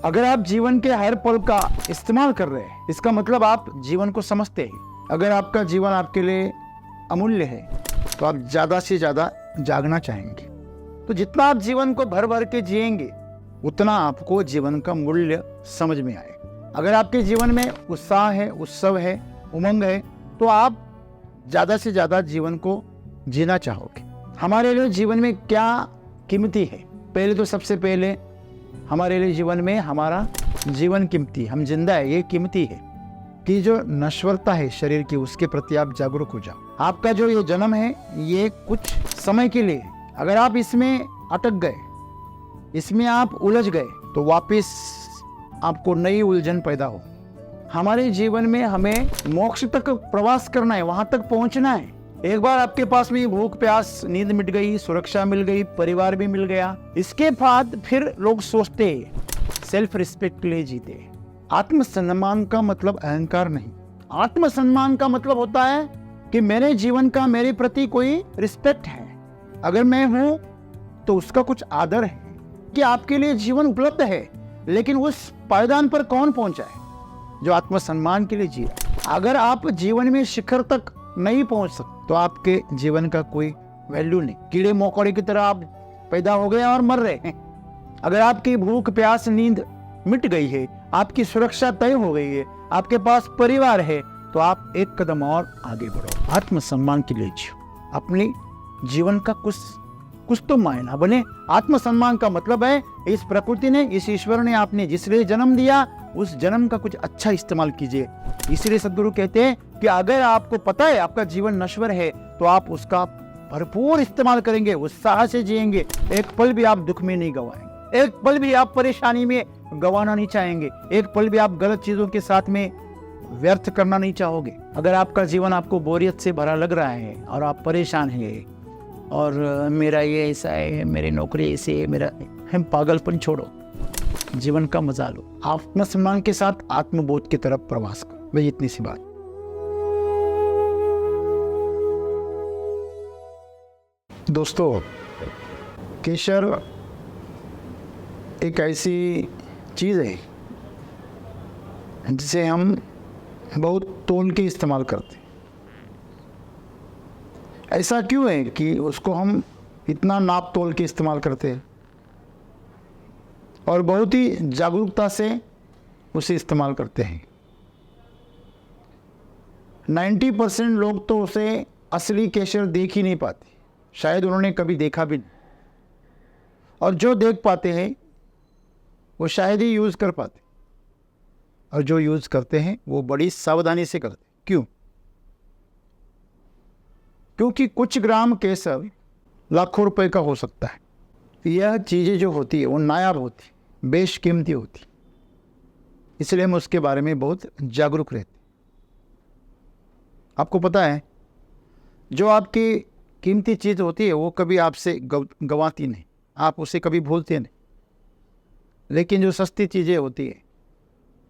अगर आप जीवन के हर पल का इस्तेमाल कर रहे हैं, इसका मतलब आप जीवन को समझते हैं। अगर आपका जीवन आपके लिए अमूल्य है तो आप ज़्यादा से ज़्यादा जागना चाहेंगे। तो जितना आप जीवन को भर भर के जिएंगे उतना आपको जीवन का मूल्य समझ में आएगा। अगर आपके जीवन में उत्साह है, उत्सव है, उमंग है, तो आप ज़्यादा से ज़्यादा जीवन को जीना चाहोगे। हमारे लिए जीवन में क्या कीमती है? पहले तो सबसे पहले हमारे लिए जीवन में हमारा जीवन कीमती, हम जिंदा है, ये कीमती है। कि जो नश्वरता है शरीर की, उसके प्रति आप जागरूक हो जाओ। आपका जो ये जन्म है ये कुछ समय के लिए है। अगर आप इसमें अटक गए, इसमें आप उलझ गए, तो वापस आपको नई उलझन पैदा हो। हमारे जीवन में हमें मोक्ष तक प्रवास करना है, वहां तक पहुंचना है। एक बार आपके पास में भूख प्यास, नींद मिट गई, सुरक्षा मिल गई, परिवार भी मिल गया, इसके बाद फिर लोग सोचते सेल्फ रिस्पेक्ट के लिए जीते। आत्मसम्मान का मतलब अहंकार नहीं। आत्मसम्मान का मतलब होता है कि मेरे जीवन का मेरे प्रति कोई रिस्पेक्ट है। अगर मैं हूं तो उसका कुछ आदर है कि आपके लिए जीवन उपलब्ध है, लेकिन उस पायदान पर कौन पहुंचा है? जो आत्मसम्मान के लिए जी रहा है। अगर आप जीवन में शिखर तक नहीं पहुंच सकते तो आपके जीवन का कोई वैल्यू नहीं। कीड़े मकोड़े की तरह आप पैदा हो गए और मर रहे हैं। अगर आपकी भूख प्यास नींद मिट गई है, आपकी सुरक्षा तय हो गई है, आपके पास परिवार है, तो आप एक कदम और आगे बढ़ो। आत्मसम्मान के लिए जियो। अपने जीवन का कुछ तो मायना बने। आत्मसम्मान का मतलब है इस प्रकृति ने, इस ईश्वर ने आपने जिस लिए जन्म दिया, उस जन्म का कुछ अच्छा इस्तेमाल कीजिए। इसीलिए सद्गुरु कहते हैं कि अगर आपको पता है आपका जीवन नश्वर है तो आप उसका भरपूर इस्तेमाल करेंगे, उत्साह से जिएंगे। एक पल भी आप दुख में नहीं गवाएंगे, एक पल भी आप परेशानी में गवाना नहीं चाहेंगे, एक पल भी आप गलत चीजों के साथ में व्यर्थ करना नहीं चाहोगे। अगर आपका जीवन आपको बोरियत से भरा लग रहा है और आप परेशान हैं और मेरा ये ऐसा है, मेरी नौकरी ऐसी है, मेरा हम पागलपन छोड़ो, जीवन का मजा लो। आत्मसम्मान के साथ आत्मबोध की तरफ प्रवास करो। वही इतनी सी बात। दोस्तों, केशर एक ऐसी चीज़ है जिसे हम बहुत तोल के इस्तेमाल करते हैं। ऐसा क्यों है कि उसको हम इतना नाप तोल के इस्तेमाल करते हैं और बहुत ही जागरूकता से उसे इस्तेमाल करते हैं। 90% लोग तो उसे असली केशर देख ही नहीं पाते, शायद उन्होंने कभी देखा भी नहीं। और जो देख पाते हैं वो शायद ही यूज़ कर पाते, और जो यूज़ करते हैं वो बड़ी सावधानी से करते। क्यों? क्योंकि कुछ ग्राम केसर लाखों रुपए का हो सकता है। यह चीज़ें जो होती है वो नायाब होती, बेशकीमती होती, इसलिए हम उसके बारे में बहुत जागरूक रहते। आपको पता है जो आपकी कीमती चीज़ होती है वो कभी आपसे गंवाती नहीं, आप उसे कभी भूलते नहीं। लेकिन जो सस्ती चीज़ें होती है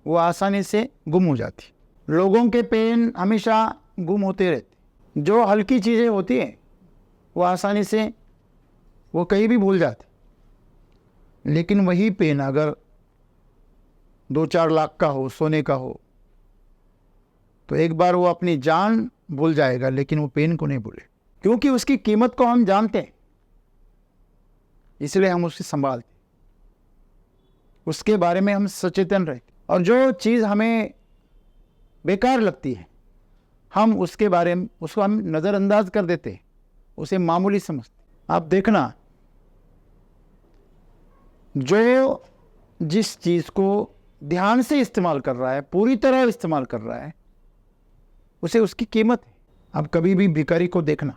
वो आसानी से गुम हो जाती। लोगों के पेन हमेशा गुम होते रहते। जो हल्की चीज़ें होती हैं वो आसानी से वो कहीं भी भूल जाते। लेकिन वही पेन अगर 2-4 लाख का हो, सोने का हो, तो एक बार वो अपनी जान भूल जाएगा, लेकिन वो पेन को नहीं भूले, क्योंकि उसकी कीमत को हम जानते हैं। इसलिए हम उसे संभालते, उसके बारे में हम सचेतन रहते। और जो चीज़ हमें बेकार लगती है हम उसके बारे में उसको हम नज़रअंदाज कर देते, उसे मामूली समझते। आप देखना, जो जिस चीज़ को ध्यान से इस्तेमाल कर रहा है, पूरी तरह इस्तेमाल कर रहा है, उसे उसकी कीमत है। आप कभी भी भिखारी को देखना,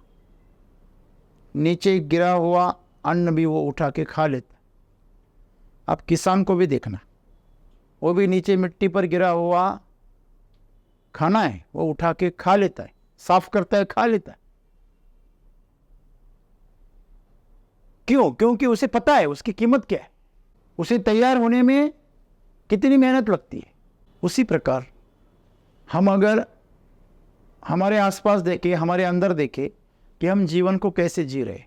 नीचे गिरा हुआ अन्न भी वो उठा के खा लेता। आप किसान को भी देखना, वो भी नीचे मिट्टी पर गिरा हुआ खाना है वो उठा के खा लेता है, साफ करता है, खा लेता है। क्यों? क्योंकि उसे पता है उसकी कीमत क्या है, उसे तैयार होने में कितनी मेहनत लगती है। उसी प्रकार हम अगर हमारे आसपास देखें, हमारे अंदर देखें कि हम जीवन को कैसे जी रहे।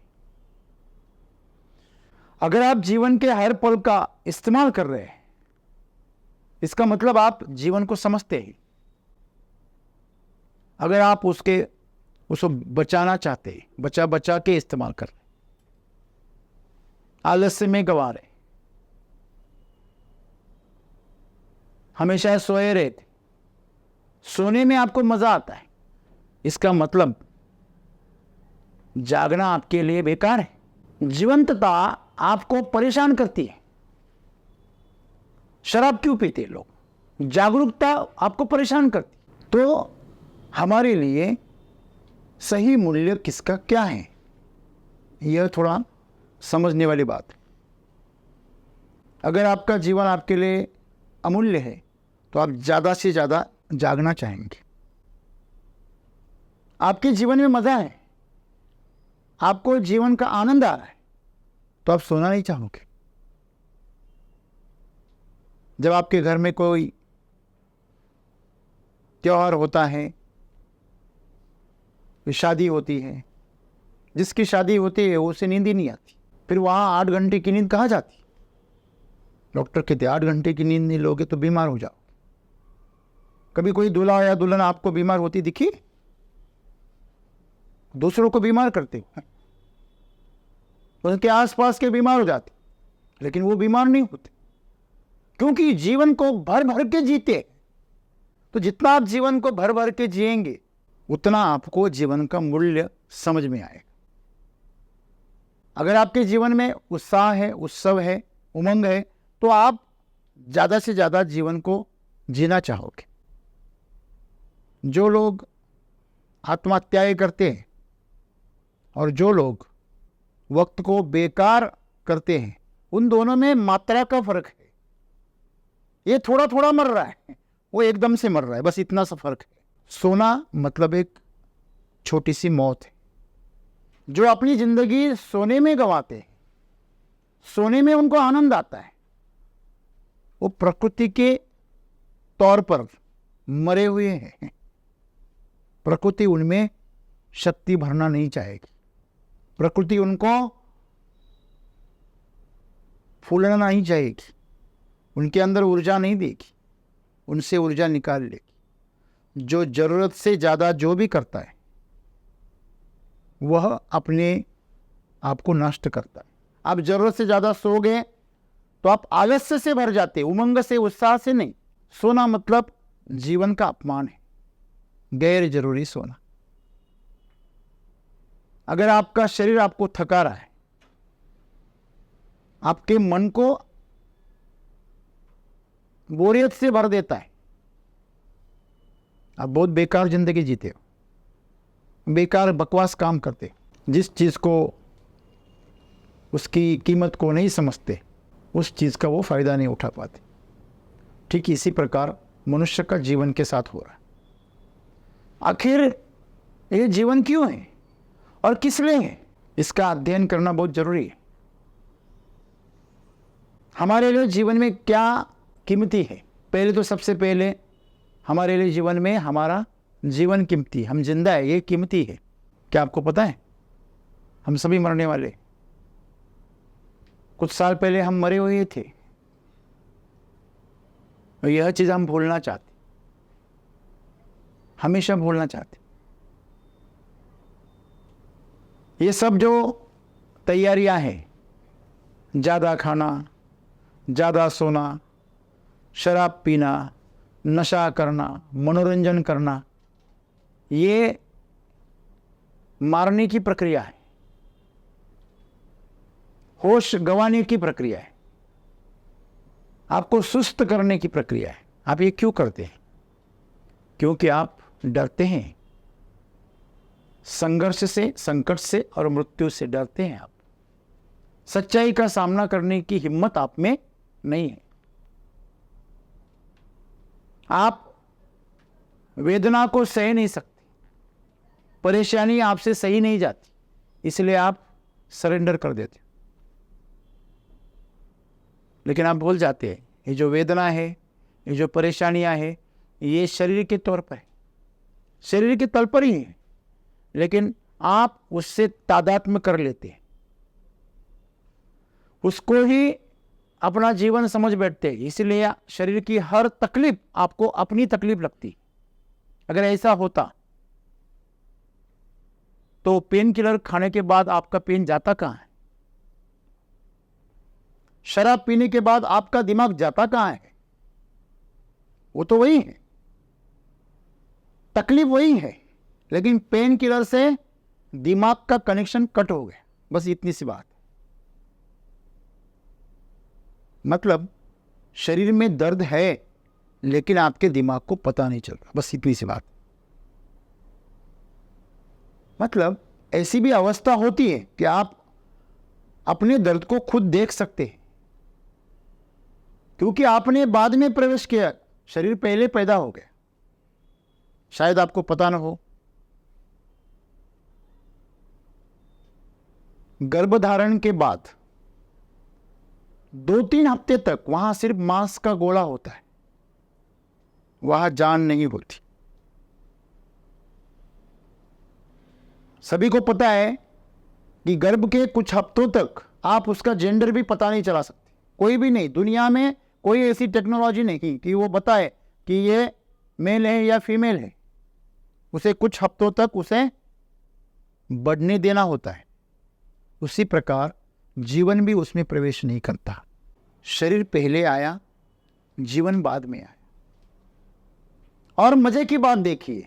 अगर आप जीवन के हर पल का इस्तेमाल कर रहे हैं इसका मतलब आप जीवन को समझते हैं। अगर आप उसको बचाना चाहते हैं, बचा बचा के इस्तेमाल कर रहे, आलस्य में गंवा रहे, हमेशा सोए रहते, सोने में आपको मजा आता है, इसका मतलब जागना आपके लिए बेकार है। जीवंतता आपको परेशान करती है। शराब क्यों पीते लोग? जागरूकता आपको परेशान करती। तो हमारे लिए सही मूल्य किसका क्या है, यह थोड़ा समझने वाली बात है। अगर आपका जीवन आपके लिए अमूल्य है तो आप ज़्यादा से ज़्यादा जागना चाहेंगे। आपके जीवन में मज़ा है, आपको जीवन का आनंद आ रहा है, तो आप सोना नहीं चाहोगे। जब आपके घर में कोई त्योहार होता है, शादी होती है, जिसकी शादी होती है उसे नींद ही नहीं आती, फिर वहाँ 8 घंटे की नींद कहाँ जाती? डॉक्टर कहते 8 घंटे की नींद नहीं लोगे तो बीमार हो जाओ। कभी कोई दूल्हा या दुल्हन आपको बीमार होती दिखी? दूसरों को बीमार करते हो, उनके आसपास के बीमार हो जाते, लेकिन वो बीमार नहीं होते, क्योंकि जीवन को भर भर के जीते। तो जितना आप जीवन को भर भर के जिएंगे उतना आपको जीवन का मूल्य समझ में आएगा। अगर आपके जीवन में उत्साह है, उत्सव है, उमंग है, तो आप ज़्यादा से ज़्यादा जीवन को जीना चाहोगे। जो लोग आत्महत्याएं करते हैं और जो लोग वक्त को बेकार करते हैं, उन दोनों में मात्रा का फर्क है। ये थोड़ा थोड़ा मर रहा है, वो एकदम से मर रहा है, बस इतना सा फर्क है। सोना मतलब एक छोटी सी मौत है। जो अपनी जिंदगी सोने में गंवाते हैं, सोने में उनको आनंद आता है, वो प्रकृति के तौर पर मरे हुए हैं। प्रकृति उनमें शक्ति भरना नहीं चाहेगी, प्रकृति उनको फूलना नहीं चाहेगी, उनके अंदर ऊर्जा नहीं देगी, उनसे ऊर्जा निकाल लेगी। जो जरूरत से ज़्यादा जो भी करता है वह अपने आप को नष्ट करता है। आप जरूरत से ज़्यादा सो गए तो आप आलस्य से भर जाते, उमंग से, उत्साह से नहीं। सोना मतलब जीवन का अपमान है, गैर जरूरी सोना। अगर आपका शरीर आपको थका रहा है, आपके मन को बोरियत से भर देता है, आप बहुत बेकार जिंदगी जीते हो, बेकार बकवास काम करते, जिस चीज़ को उसकी कीमत को नहीं समझते, उस चीज़ का वो फायदा नहीं उठा पाते। ठीक इसी प्रकार मनुष्य का जीवन के साथ हो रहा है। आखिर ये जीवन क्यों है और किस लिए है, इसका अध्ययन करना बहुत जरूरी है। हमारे लिए जीवन में क्या कीमती है? पहले तो सबसे पहले हमारे लिए जीवन में हमारा जीवन कीमती, हम जिंदा है, ये कीमती है। क्या आपको पता है हम सभी मरने वाले? कुछ साल पहले हम मरे हुए थे और यह चीज़ हम भूलना चाहते, हमेशा भूलना चाहते। ये सब जो तैयारियां हैं, ज़्यादा खाना, ज़्यादा सोना, शराब पीना, नशा करना, मनोरंजन करना, ये मारने की प्रक्रिया है, होश गंवाने की प्रक्रिया है, आपको सुस्त करने की प्रक्रिया है। आप ये क्यों करते हैं? क्योंकि आप डरते हैं संघर्ष से, संकट से और मृत्यु से डरते हैं। आप सच्चाई का सामना करने की हिम्मत आप में नहीं है। आप वेदना को सह नहीं सकते, परेशानी आपसे सही नहीं जाती, इसलिए आप सरेंडर कर देते। लेकिन आप भूल जाते हैं ये जो वेदना है, ये जो परेशानियां हैं, ये शरीर के तौर पर है, शरीर के तल पर ही है, लेकिन आप उससे तादात्म्य कर लेते हैं, उसको ही अपना जीवन समझ बैठते हैं, इसलिए शरीर की हर तकलीफ आपको अपनी तकलीफ लगती। अगर ऐसा होता तो पेन किलर खाने के बाद आपका पेन जाता कहाँ है? शराब पीने के बाद आपका दिमाग जाता कहाँ है? वो तो वही है, तकलीफ वही है, लेकिन पेन किलर से दिमाग का कनेक्शन कट हो गया, बस इतनी सी बात। मतलब शरीर में दर्द है लेकिन आपके दिमाग को पता नहीं चल रहा, बस इतनी सी बात। मतलब ऐसी भी अवस्था होती है कि आप अपने दर्द को खुद देख सकते हैं, क्योंकि आपने बाद में प्रवेश किया, शरीर पहले पैदा हो गया। शायद आपको पता ना हो, गर्भधारण के बाद 2-3 हफ्ते तक वहां सिर्फ मांस का गोला होता है, वहां जान नहीं होती। सभी को पता है कि गर्भ के कुछ हफ्तों तक आप उसका जेंडर भी पता नहीं चला सकते। कोई भी नहीं, दुनिया में कोई ऐसी टेक्नोलॉजी नहीं कि वो बताए कि ये मेल है या फीमेल है। उसे कुछ हफ्तों तक उसे बढ़ने देना होता है। उसी प्रकार जीवन भी उसमें प्रवेश नहीं करता। शरीर पहले आया, जीवन बाद में आया। और मजे की बात देखिए,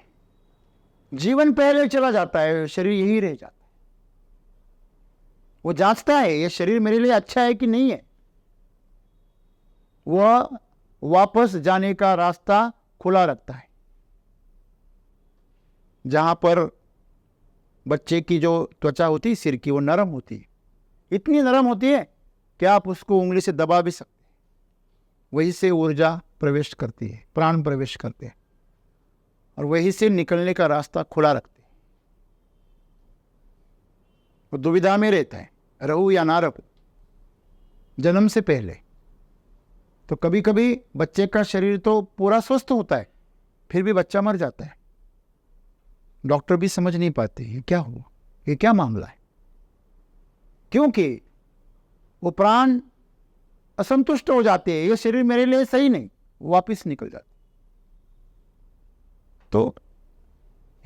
जीवन पहले चला जाता है, शरीर यही रह जाता है। वो जांचता है ये शरीर मेरे लिए अच्छा है कि नहीं है। वह वापस जाने का रास्ता खुला रखता है। जहां पर बच्चे की जो त्वचा होती है सिर की, वो नरम होती है, इतनी नरम होती है कि आप उसको उंगली से दबा भी सकते हैं। वहीं से ऊर्जा प्रवेश करती है, प्राण प्रवेश करते हैं, और वहीं से निकलने का रास्ता खुला रखते हैं। वो दुविधा में रहता है, रहूं या ना रहूं, जन्म से पहले। तो कभी कभी बच्चे का शरीर तो पूरा स्वस्थ होता है, फिर भी बच्चा मर जाता है। डॉक्टर भी समझ नहीं पाते ये क्या हुआ, ये क्या मामला है, क्योंकि वो प्राण असंतुष्ट हो जाते हैं, ये शरीर मेरे लिए सही नहीं, वापस निकल जाते। तो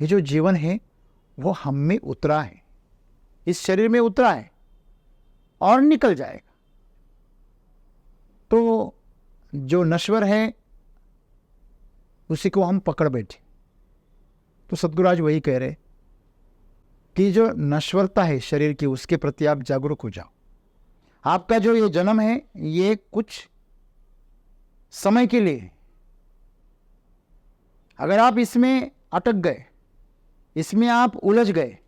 ये जो जीवन है वो हम में उतरा है, इस शरीर में उतरा है और निकल जाएगा। तो जो नश्वर है उसी को हम पकड़ बैठे। तो सद्गुरु आज वही कह रहे कि जो नश्वरता है शरीर की, उसके प्रति आप जागरूक हो जाओ। आपका जो ये जन्म है ये कुछ समय के लिए है। अगर आप इसमें अटक गए, इसमें आप उलझ गए,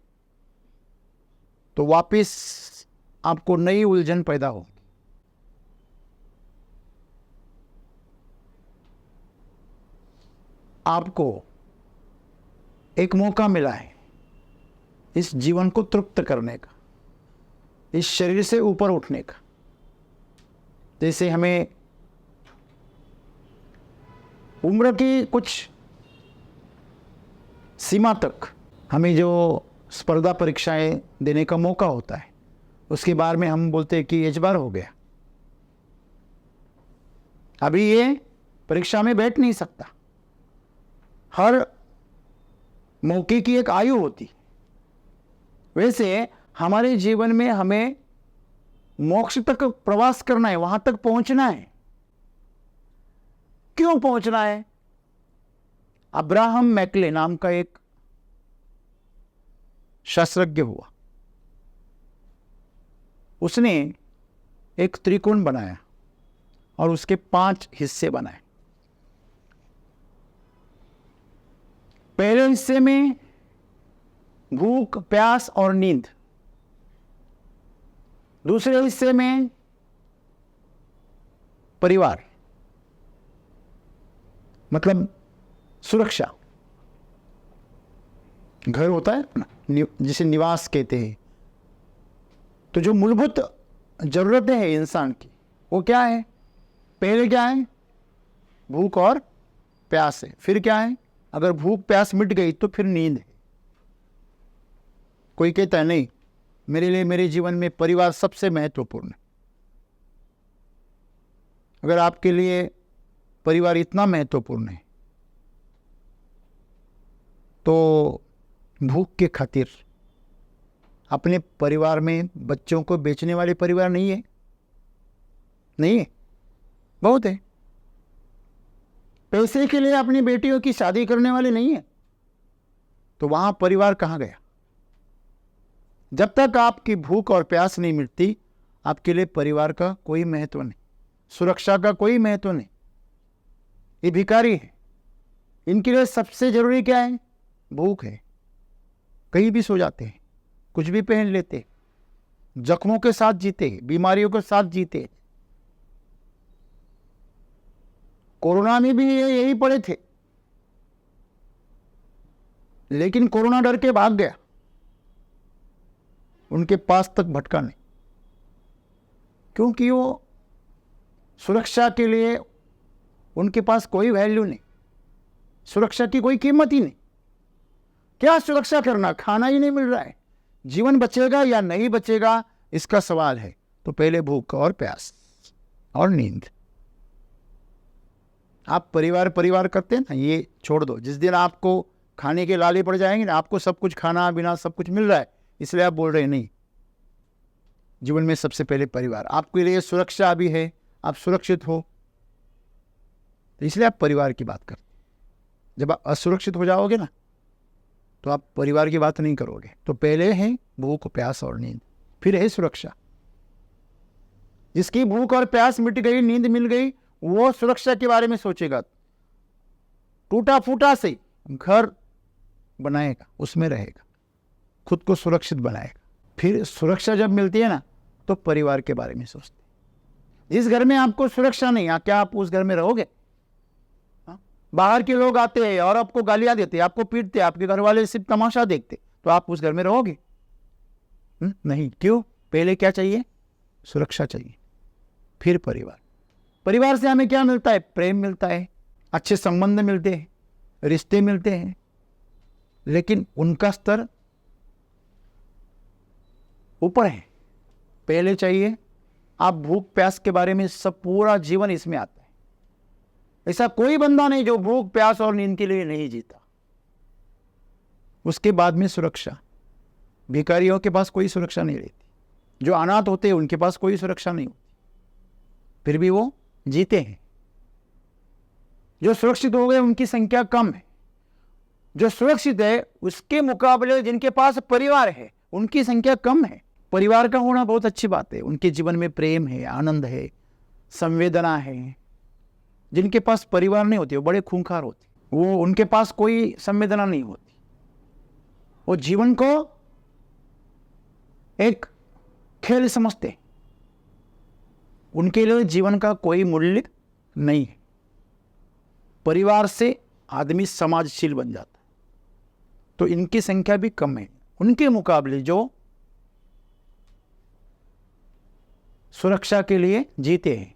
तो वापस आपको नई उलझन पैदा हो। आपको एक मौका मिला है इस जीवन को तृप्त करने का, इस शरीर से ऊपर उठने का। जैसे हमें उम्र की कुछ सीमा तक हमें जो स्पर्धा परीक्षाएं देने का मौका होता है, उसके बारे में हम बोलते हैं कि एज बार हो गया, अभी ये परीक्षा में बैठ नहीं सकता। हर मौके की एक आयु होती। वैसे हमारे जीवन में हमें मोक्ष तक प्रवास करना है, वहां तक पहुंचना है। क्यों पहुंचना है? अब्राहम मैकले नाम का एक शास्त्रज्ञ हुआ, उसने एक त्रिकोण बनाया और उसके 5 हिस्से बनाए। पहले हिस्से में भूख, प्यास और नींद। दूसरे हिस्से में परिवार, मतलब सुरक्षा, घर होता है ना, जिसे निवास कहते हैं। तो जो मूलभूत जरूरतें हैं इंसान की, वो क्या है? पहले क्या है? भूख और प्यास है। फिर क्या है? अगर भूख प्यास मिट गई तो फिर नींद है। कोई कहता है नहीं, मेरे लिए मेरे जीवन में परिवार सबसे महत्वपूर्ण है। अगर आपके लिए परिवार इतना महत्वपूर्ण है तो भूख के खातिर अपने परिवार में बच्चों को बेचने वाले परिवार नहीं है, नहीं है, बहुत है। पैसे के लिए अपनी बेटियों की शादी करने वाले नहीं है, तो वहां परिवार कहां गया? जब तक आपकी भूख और प्यास नहीं मिटती, आपके लिए परिवार का कोई महत्व नहीं, सुरक्षा का कोई महत्व नहीं। ये भिखारी है, इनके लिए सबसे जरूरी क्या है? भूख है। कहीं भी सो जाते हैं, कुछ भी पहन लेते, जख्मों के साथ जीते, बीमारियों के साथ जीते। कोरोना में भी ये यही पड़े थे, लेकिन कोरोना डर के भाग गया, उनके पास तक भटका नहीं, क्योंकि वो सुरक्षा के लिए उनके पास कोई वैल्यू नहीं, सुरक्षा की कोई कीमत ही नहीं। क्या सुरक्षा करना? खाना ही नहीं मिल रहा है, जीवन बचेगा या नहीं बचेगा इसका सवाल है। तो पहले भूख और प्यास और नींद। आप परिवार परिवार करते हैं ना, ये छोड़ दो। जिस दिन आपको खाने के लाले पड़ जाएंगे ना, आपको सब कुछ खाना बिना सब कुछ मिल रहा है, इसलिए आप बोल रहे हैं नहीं, जीवन में सबसे पहले परिवार। आपके लिए सुरक्षा भी है, आप सुरक्षित हो, तो इसलिए आप परिवार की बात करते। जब आप असुरक्षित हो जाओगे ना, तो आप परिवार की बात नहीं करोगे। तो पहले है भूख, प्यास और नींद, फिर है सुरक्षा। जिसकी भूख और प्यास मिट गई, नींद मिल गई, वो सुरक्षा के बारे में सोचेगा। टूटा फूटा से घर बनाएगा, उसमें रहेगा, खुद को सुरक्षित बनाएगा। फिर सुरक्षा जब मिलती है ना, तो परिवार के बारे में सोचते। जिस घर में आपको सुरक्षा नहीं, क्या आप उस घर में रहोगे? बाहर के लोग आते हैं और आपको गालियां देते, आपको पीटते, आपके घर वाले सिर्फ तमाशा देखते, तो आप उस घर में रहोगे? नहीं। क्यों? पहले क्या चाहिए? सुरक्षा चाहिए, फिर परिवार। परिवार से हमें क्या मिलता है? प्रेम मिलता है, अच्छे संबंध मिलते हैं, रिश्ते मिलते हैं, लेकिन उनका स्तर ऊपर है। पहले चाहिए, आप भूख प्यास के बारे में सब पूरा जीवन इसमें आता है। ऐसा कोई बंदा नहीं जो भूख प्यास और नींद के लिए नहीं जीता। उसके बाद में सुरक्षा। भिखारियों के पास कोई सुरक्षा नहीं रहती, जो अनाथ होते हैं उनके पास कोई सुरक्षा नहीं होती, फिर भी वो जीते हैं। जो सुरक्षित हो गए उनकी संख्या कम है। जो सुरक्षित है उसके मुकाबले जिनके पास परिवार है उनकी संख्या कम है। परिवार का होना बहुत अच्छी बात है, उनके जीवन में प्रेम है, आनंद है, संवेदना है। जिनके पास परिवार नहीं होती वो बड़े खूंखार होते, वो उनके पास कोई संवेदना नहीं होती, वो जीवन को एक खेल समझते, उनके लिए जीवन का कोई मूल्य नहीं है। परिवार से आदमी समाजशील बन जाता है, तो इनकी संख्या भी कम है उनके मुकाबले जो सुरक्षा के लिए जीते हैं।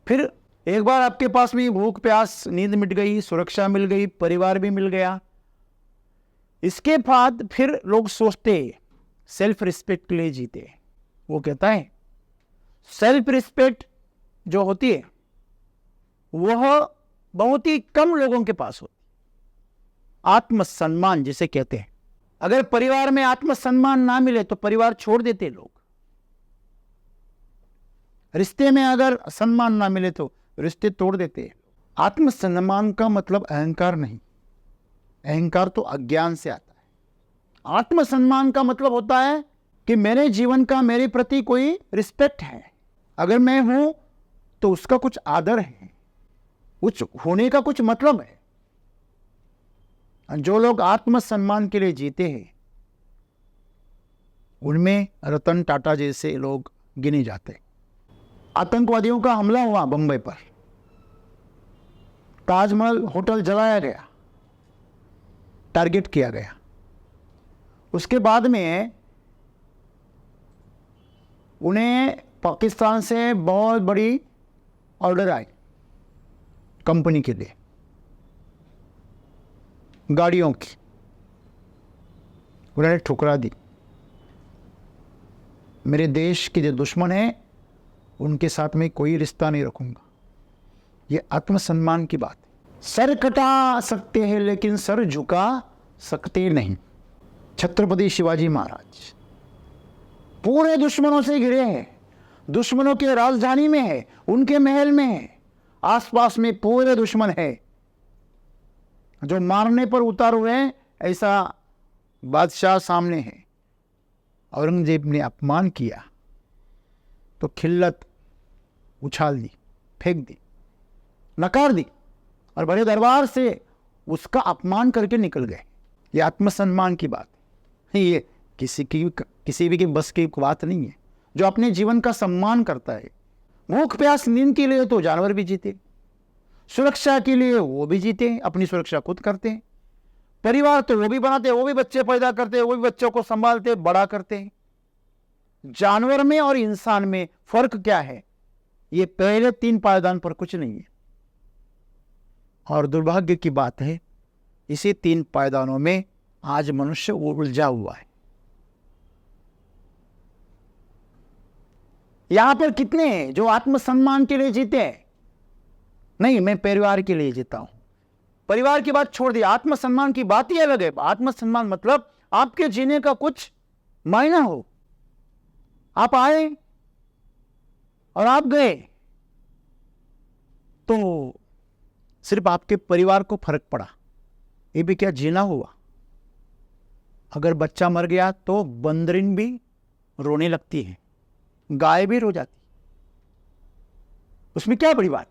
फिर एक बार आपके पास में भूख प्यास नींद मिट गई, सुरक्षा मिल गई, परिवार भी मिल गया, इसके बाद फिर लोग सोचते सेल्फ रिस्पेक्ट के लिए जीते। वो कहता है सेल्फ रिस्पेक्ट जो होती है वह बहुत ही कम लोगों के पास होती। आत्मसम्मान जिसे कहते हैं, अगर परिवार में आत्मसम्मान ना मिले तो परिवार छोड़ देते लोग। रिश्ते में अगर सम्मान ना मिले तो रिश्ते तोड़ देते। आत्मसम्मान का मतलब अहंकार नहीं, अहंकार तो अज्ञान से आता है। आत्मसम्मान का मतलब होता है कि मेरे जीवन का मेरे प्रति कोई रिस्पेक्ट है, अगर मैं हूं तो उसका कुछ आदर है, कुछ होने का कुछ मतलब है। जो लोग आत्मसम्मान के लिए जीते हैं उनमें रतन टाटा जैसे लोग गिने जाते हैं। आतंकवादियों का हमला हुआ बंबई पर, ताजमहल होटल जलाया गया, टारगेट किया गया। उसके बाद में उन्हें पाकिस्तान से बहुत बड़ी ऑर्डर आई कंपनी के लिए, गाड़ियों की, उन्होंने ठुकरा दी। मेरे देश के जो दुश्मन हैं उनके साथ में कोई रिश्ता नहीं रखूंगा। ये आत्मसम्मान की बात है। सर कटा सकते हैं लेकिन सर झुका सकते नहीं। छत्रपति शिवाजी महाराज पूरे दुश्मनों से घिरे हैं, दुश्मनों के राजधानी में है, उनके महल में है, आसपास में पूरे दुश्मन है जो मारने पर उतार हुए हैं। ऐसा बादशाह सामने है। औरंगजेब ने अपमान किया तो खिल्लत उछाल दी, फेंक दी, नकार दी और बड़े दरबार से उसका अपमान करके निकल गए। ये आत्मसम्मान की बात है। ये किसी भी की बस की बात नहीं है। जो अपने जीवन का सम्मान करता है, भूख प्यास नींद के लिए तो जानवर भी जीते, सुरक्षा के लिए वो भी जीते, अपनी सुरक्षा खुद करते हैं, परिवार तो वो भी बनाते हैं, वो भी बच्चे पैदा करते हैं, वो भी बच्चों को संभालते बड़ा करते हैं। जानवर में और इंसान में फर्क क्या है? ये पहले 3 पायदान पर कुछ नहीं है। और दुर्भाग्य की बात है, इसी 3 पायदानों में आज मनुष्य उलझा हुआ है। यहां पर कितने हैं जो आत्मसम्मान के लिए जीते हैं? नहीं, मैं परिवार के लिए जीता हूं। परिवार की बात छोड़ दी, आत्मसम्मान की बात ही अलग है। आत्मसम्मान मतलब आपके जीने का कुछ मायना हो। आप आए और आप गए तो सिर्फ आपके परिवार को फर्क पड़ा, ये भी क्या जीना हुआ? अगर बच्चा मर गया तो बंदरिन भी रोने लगती है, गाय भी रो जाती, उसमें क्या बड़ी बात?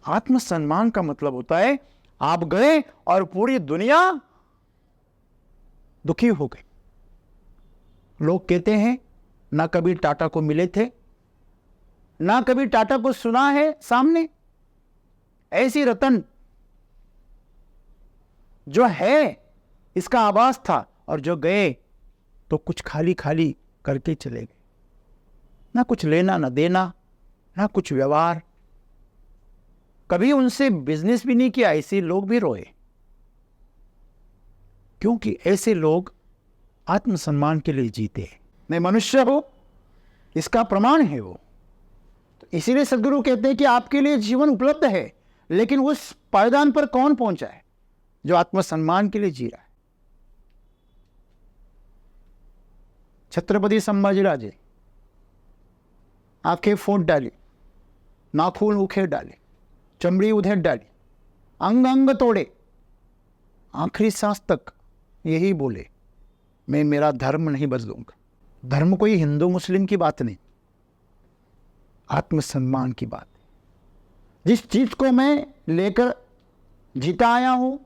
आत्मसम्मान का मतलब होता है आप गए और पूरी दुनिया दुखी हो गई। लोग कहते हैं ना कभी टाटा को मिले थे, ना कभी टाटा को सुना है सामने। ऐसी रतन जो है इसका आवाज था, और जो गए तो कुछ खाली खाली करके चले गए। ना कुछ लेना ना देना, ना कुछ व्यवहार, कभी उनसे बिजनेस भी नहीं किया। ऐसे लोग भी रोए, क्योंकि ऐसे लोग आत्मसम्मान के लिए जीते हैं। मैं मनुष्य हूं, इसका प्रमाण है वो। तो इसीलिए सद्गुरु कहते हैं कि आपके लिए जीवन उपलब्ध है, लेकिन उस पायदान पर कौन पहुंचा है? जो आत्मसम्मान के लिए जी रहा है। छत्रपति संभाजीराजे आंखें फोड़ डाली, नाखून उखेड़ डाले, चमड़ी उधेड़ डाली, अंग अंग तोड़े, आखिरी सांस तक यही बोले, मैं मेरा धर्म नहीं बदलूंगा। धर्म कोई हिंदू मुस्लिम की बात नहीं, आत्मसम्मान की बात है। जिस चीज को मैं लेकर जीता आया हूं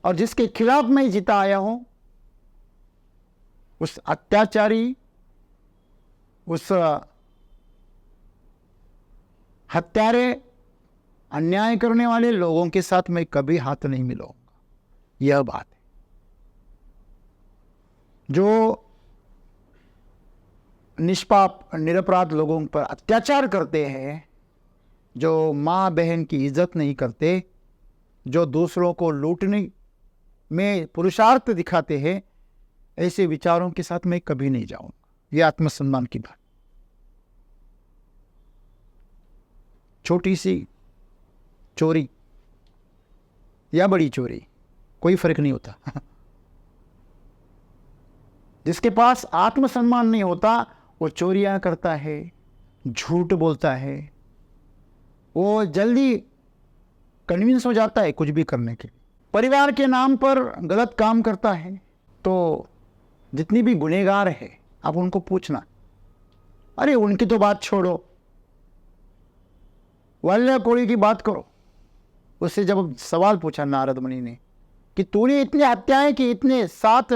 और जिसके खिलाफ मैं जीता आया हूं, उस अत्याचारी, उस हत्यारे, अन्याय करने वाले लोगों के साथ मैं कभी हाथ नहीं मिलाऊंगा। यह बात है। जो निष्पाप निरपराध लोगों पर अत्याचार करते हैं, जो माँ बहन की इज्जत नहीं करते, जो दूसरों को लूटने में पुरुषार्थ दिखाते हैं, ऐसे विचारों के साथ मैं कभी नहीं जाऊंगा। यह आत्मसम्मान की बात। छोटी सी चोरी या बड़ी चोरी, कोई फर्क नहीं होता। जिसके पास आत्मसम्मान नहीं होता वो चोरियां करता है, झूठ बोलता है, वो जल्दी कन्विंस हो जाता है कुछ भी करने के। परिवार के नाम पर गलत काम करता है। तो जितनी भी गुनहगार है, आप उनको पूछना, अरे उनकी तो बात छोड़ो, वाल्या कोड़ी की बात करो। उससे जब सवाल पूछा नारद मुनि ने कि तूने इतने हत्याएं की, इतने 7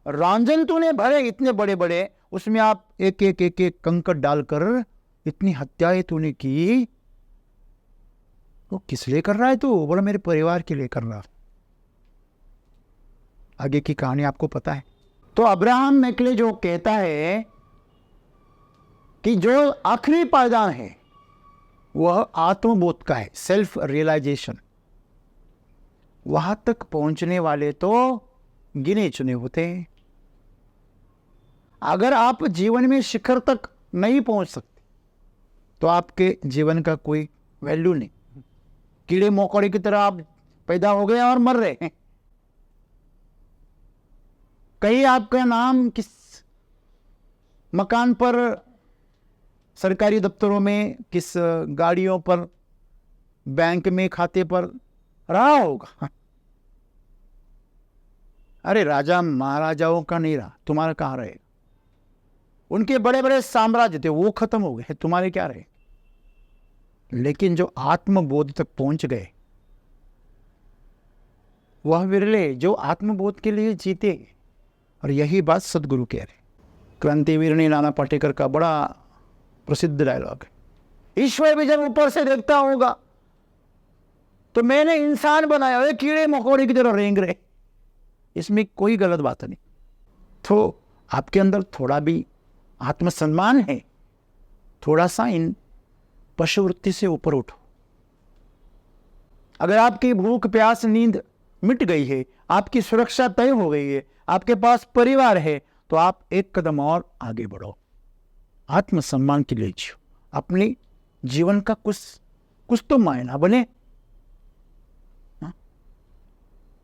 रांझन तूने भरे इतने बड़े बड़े, उसमें आप एक एक एक एक कंकड़ डालकर इतनी हत्याएं तूने की, तो किस लिए कर रहा है तू? बोला मेरे परिवार के लिए कर रहा। आगे की कहानी आपको पता है। तो अब्राहम मैकले जो कहता है कि जो आखिरी पायदान है वह आत्मबोध का है, सेल्फ रियलाइजेशन। वहां तक पहुंचने वाले तो गिने चुने होते हैं। अगर आप जीवन में शिखर तक नहीं पहुंच सकते, तो आपके जीवन का कोई वैल्यू नहीं। कीड़े मकोड़े की तरह आप पैदा हो गए और मर रहे हैं। कहीं आपका नाम किस मकान पर, सरकारी दफ्तरों में, किस गाड़ियों पर, बैंक में खाते पर रहा होगा। अरे राजा महाराजाओं का नहीं रहा, तुम्हारा कहां रहे? उनके बड़े बड़े साम्राज्य थे, वो खत्म हो गए, तुम्हारे क्या रहे? लेकिन जो आत्मबोध तक पहुंच गए वह विरले जो आत्मबोध के लिए जीते। और यही बात सदगुरु कह रहे। क्रांतिवीर नाना पाटेकर का बड़ा प्रसिद्ध डायलॉग है, ईश्वर भी जब ऊपर से देखता होगा तो मैंने इंसान बनाया है, कीड़े मकोड़े की तरह रेंग रहे। इसमें कोई गलत बात नहीं। तो आपके अंदर थोड़ा भी आत्मसम्मान है, थोड़ा सा इन पशुवृत्ति से ऊपर उठो। अगर आपकी भूख प्यास नींद मिट गई है, आपकी सुरक्षा तय हो गई है, आपके पास परिवार है, तो आप एक कदम और आगे बढ़ो, आत्मसम्मान के लिए जियो। अपने जीवन का कुछ तो मायना बने।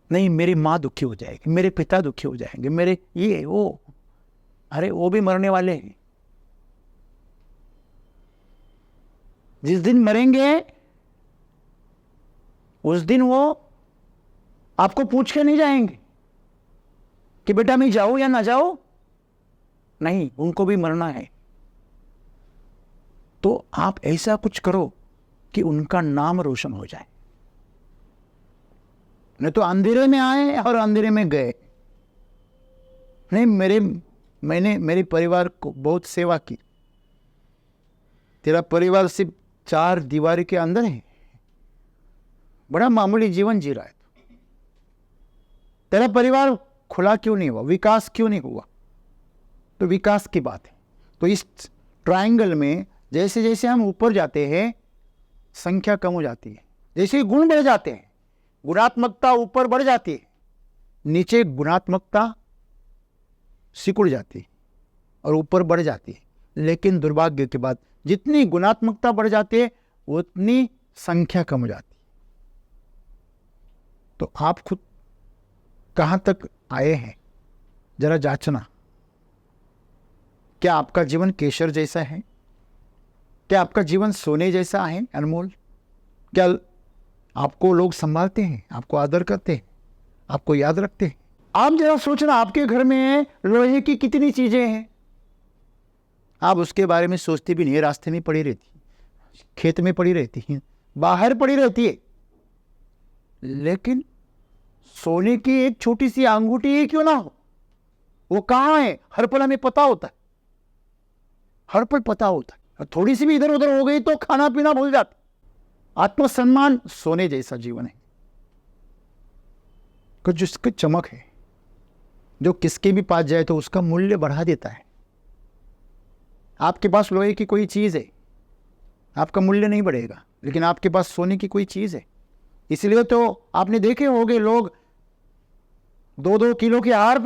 नहीं मेरी माँ दुखी हो जाएगी, मेरे पिता दुखी हो जाएंगे, मेरे ये वो, अरे वो भी मरने वाले हैं। जिस दिन मरेंगे उस दिन वो आपको पूछ के नहीं जाएंगे कि बेटा मैं जाऊं या ना जाऊं। नहीं, उनको भी मरना है। तो आप ऐसा कुछ करो कि उनका नाम रोशन हो जाए। नहीं तो अंधेरे में आए और अंधेरे में गए। नहीं, मैंने मेरे परिवार को बहुत सेवा की। तेरा परिवार सिर्फ 4 दीवारी के अंदर है, बड़ा मामूली जीवन जी रहा है। तेरा परिवार खुला क्यों नहीं हुआ, विकास क्यों नहीं हुआ? तो विकास की बात है। तो इस ट्रायंगल में जैसे जैसे हम ऊपर जाते हैं संख्या कम हो जाती है, जैसे गुण बढ़ जाते हैं गुणात्मकता ऊपर बढ़ जाती है, नीचे गुणात्मकता सिकुड़ जाती है और ऊपर बढ़ जाती है। लेकिन दुर्भाग्य के बाद जितनी गुणात्मकता बढ़ जाती है उतनी संख्या कम हो जाती है। तो आप खुद कहां तक आए हैं जरा जांचना। क्या आपका जीवन केसर जैसा है? क्या आपका जीवन सोने जैसा है अनमोल? क्या आपको लोग संभालते हैं, आपको आदर करते हैं, आपको याद रखते हैं? आप जरा सोचना, आपके घर में लोहे की कितनी चीजें हैं, आप उसके बारे में सोचते भी नहीं। रास्ते में पड़ी रहती, खेत में पड़ी रहती है, बाहर पड़ी रहती है। लेकिन सोने की एक छोटी सी अंगूठी ही क्यों ना हो, वो कहां है हर पल हमें पता होता है, हर पल पता होता है। थोड़ी सी भी इधर उधर हो गई तो खाना पीना भूल जाते। आत्मसम्मान सोने जैसा जीवन है, कुछ जिसकी चमक है, जो किसके भी पास जाए तो उसका मूल्य बढ़ा देता है। आपके पास लोहे की कोई चीज है, आपका मूल्य नहीं बढ़ेगा, लेकिन आपके पास सोने की कोई चीज है। इसलिए तो आपने देखे होंगे लोग 2-2 किलो के हार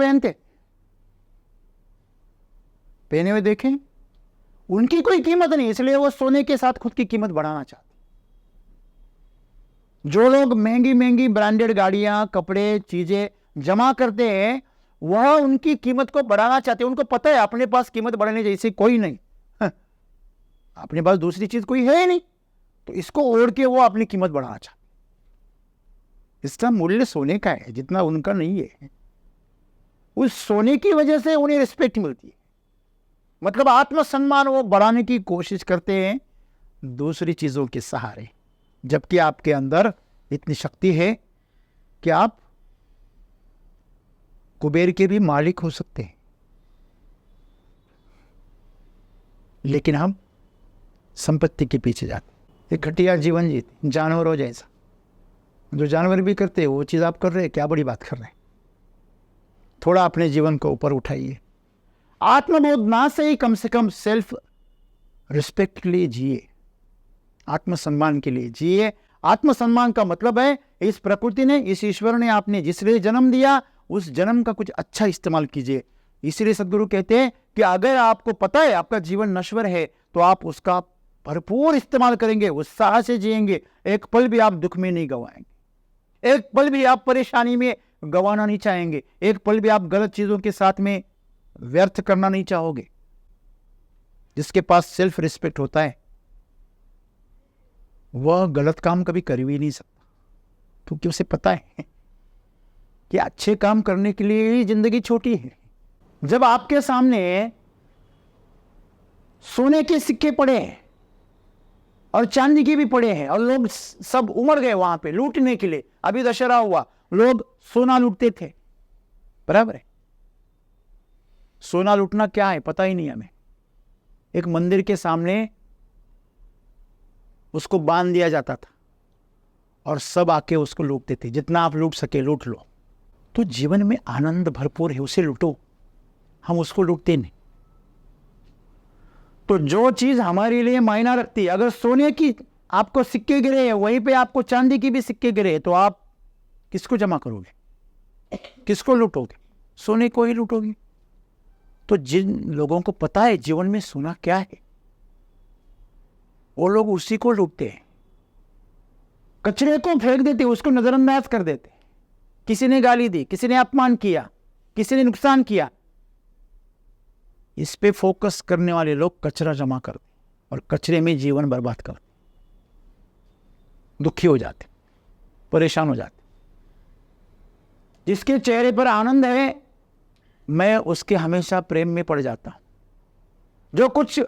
पहने हुए देखें, उनकी कोई कीमत नहीं, इसलिए वो सोने के साथ खुद की कीमत बढ़ाना चाहते। जो लोग महंगी महंगी ब्रांडेड गाड़ियां, कपड़े, चीजें जमा करते हैं, वह उनकी कीमत को बढ़ाना चाहते हैं। उनको पता है अपने पास कीमत बढ़ाने जैसी कोई नहीं, अपने पास दूसरी चीज कोई है ही नहीं, तो इसको ओढ़ के वो अपनी कीमत बढ़ाना चाहते। इसका मूल्य सोने का है जितना उनका नहीं है। उस सोने की वजह से उन्हें रिस्पेक्ट मिलती है, मतलब आत्मसम्मान वो बढ़ाने की कोशिश करते हैं दूसरी चीजों के सहारे। जबकि आपके अंदर इतनी शक्ति है कि आप कुबेर के भी मालिक हो सकते हैं। लेकिन हम संपत्ति के पीछे जाते, एक घटिया जीवन जीते, जानवरों जैसा। जो जानवर भी करते हैं वो चीज आप कर रहे हैं, क्या बड़ी बात कर रहे हैं? थोड़ा अपने जीवन को ऊपर उठाइए। आत्मबोध ना से ही कम से कम सेल्फ रिस्पेक्ट के लिए जिए, आत्मसम्मान के लिए जिए। आत्मसम्मान का मतलब है इस प्रकृति ने, इस ईश्वर ने आपने जिस लिए जन्म दिया उस जन्म का कुछ अच्छा इस्तेमाल कीजिए। इसीलिए सद्गुरु कहते हैं कि अगर आपको पता है आपका जीवन नश्वर है तो आप उसका भरपूर इस्तेमाल करेंगे, उत्साह से जिएंगे, एक पल भी आप दुख में नहीं गवाएंगे, एक पल भी आप परेशानी में गवाना नहीं चाहेंगे, एक पल भी आप गलत चीजों के साथ में व्यर्थ करना नहीं चाहोगे। जिसके पास सेल्फ रिस्पेक्ट होता है वह गलत काम कभी कर भी नहीं सकता, क्योंकि उसे पता है कि अच्छे काम करने के लिए ही जिंदगी छोटी है। जब आपके सामने सोने के सिक्के पड़े हैं और चांदी के भी पड़े हैं और लोग सब उमड़ गए वहां पे लूटने के लिए, अभी दशहरा हुआ, लोग सोना लूटते थे, बराबर है। सोना लूटना क्या है पता ही नहीं हमें। एक मंदिर के सामने उसको बांध दिया जाता था और सब आके उसको लूटते थे, जितना आप लूट सके लूट लो। तो जीवन में आनंद भरपूर है, उसे लूटो, हम उसको लूटते नहीं। तो जो चीज हमारे लिए मायना रखती है, अगर सोने की आपको सिक्के गिरे हैं वहीं पे आपको चांदी की भी सिक्के गिरे, तो आप किसको जमा करोगे, किसको लूटोगे? सोने को ही लूटोगे। तो जिन लोगों को पता है जीवन में सोना क्या है, वो लोग उसी को लूटते हैं, कचरे को फेंक देते, उसको नजरअंदाज कर देते। किसी ने गाली दी, किसी ने अपमान किया, किसी ने नुकसान किया, इस पे फोकस करने वाले लोग कचरा जमा करते और कचरे में जीवन बर्बाद करते, दुखी हो जाते, परेशान हो जाते। जिसके चेहरे पर आनंद है मैं उसके हमेशा प्रेम में पड़ जाता हूं। जो कुछ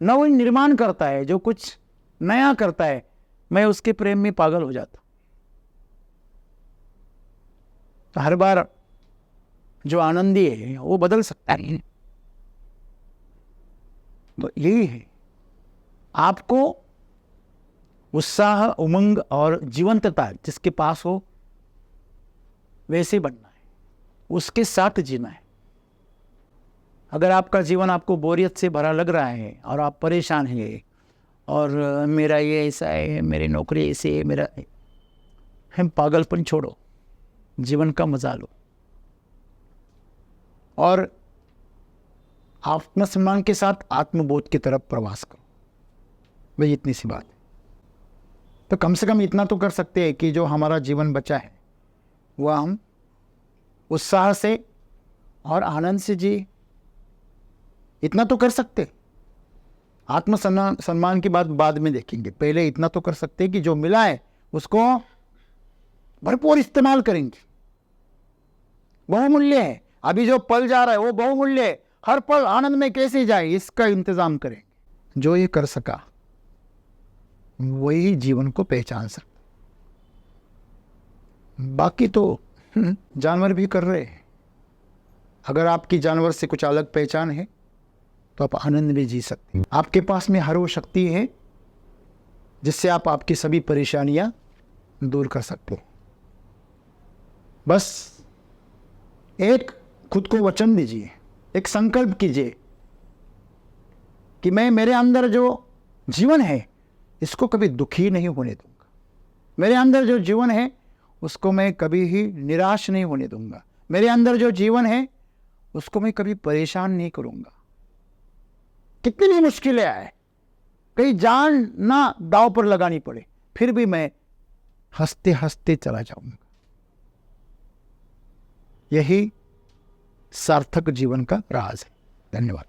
नव निर्माण करता है, जो कुछ नया करता है, मैं उसके प्रेम में पागल हो जाता। तो हर बार जो आनंदी है वो बदल सकता है। तो यही है, आपको उत्साह, उमंग और जीवंतता जिसके पास हो वैसे बनना है, उसके साथ जीना है। अगर आपका जीवन आपको बोरियत से भरा लग रहा है और आप परेशान हैं और मेरा ये ऐसा है, मेरी नौकरी ऐसी है, मेरा, हम पागलपन छोड़ो, जीवन का मजा लो और आत्मसम्मान के साथ आत्मबोध की तरफ प्रवास करो। भाई इतनी सी बात है। तो कम से कम इतना तो कर सकते हैं कि जो हमारा जीवन बचा है वह हम उत्साह से और आनंद से जिए, इतना तो कर सकते। आत्मसम्मान की बात बाद में देखेंगे, पहले इतना तो कर सकते कि जो मिला है उसको भरपूर इस्तेमाल करेंगे। बहुमूल्य है, अभी जो पल जा रहा है वो बहुमूल्य है, हर पल आनंद में कैसे जाए इसका इंतजाम करेंगे। जो ये कर सका वही जीवन को पहचान सकता, बाकी तो जानवर भी कर रहे हैं। अगर आपकी जानवर से कुछ अलग पहचान है तो आप आनंद में जी सकते हैं। आपके पास में हर वो शक्ति है जिससे आप आपकी सभी परेशानियां दूर कर सकते हैं। बस एक खुद को वचन दीजिए, एक संकल्प कीजिए कि मैं मेरे अंदर जो जीवन है इसको कभी दुखी नहीं होने दूंगा, मेरे अंदर जो जीवन है उसको मैं कभी ही निराश नहीं होने दूंगा, मेरे अंदर जो जीवन है उसको मैं कभी परेशान नहीं करूंगा। कितनी भी मुश्किलें आए, कहीं जान ना दांव पर लगानी पड़े, फिर भी मैं हंसते हंसते चला जाऊंगा। यही सार्थक जीवन का राज है। धन्यवाद।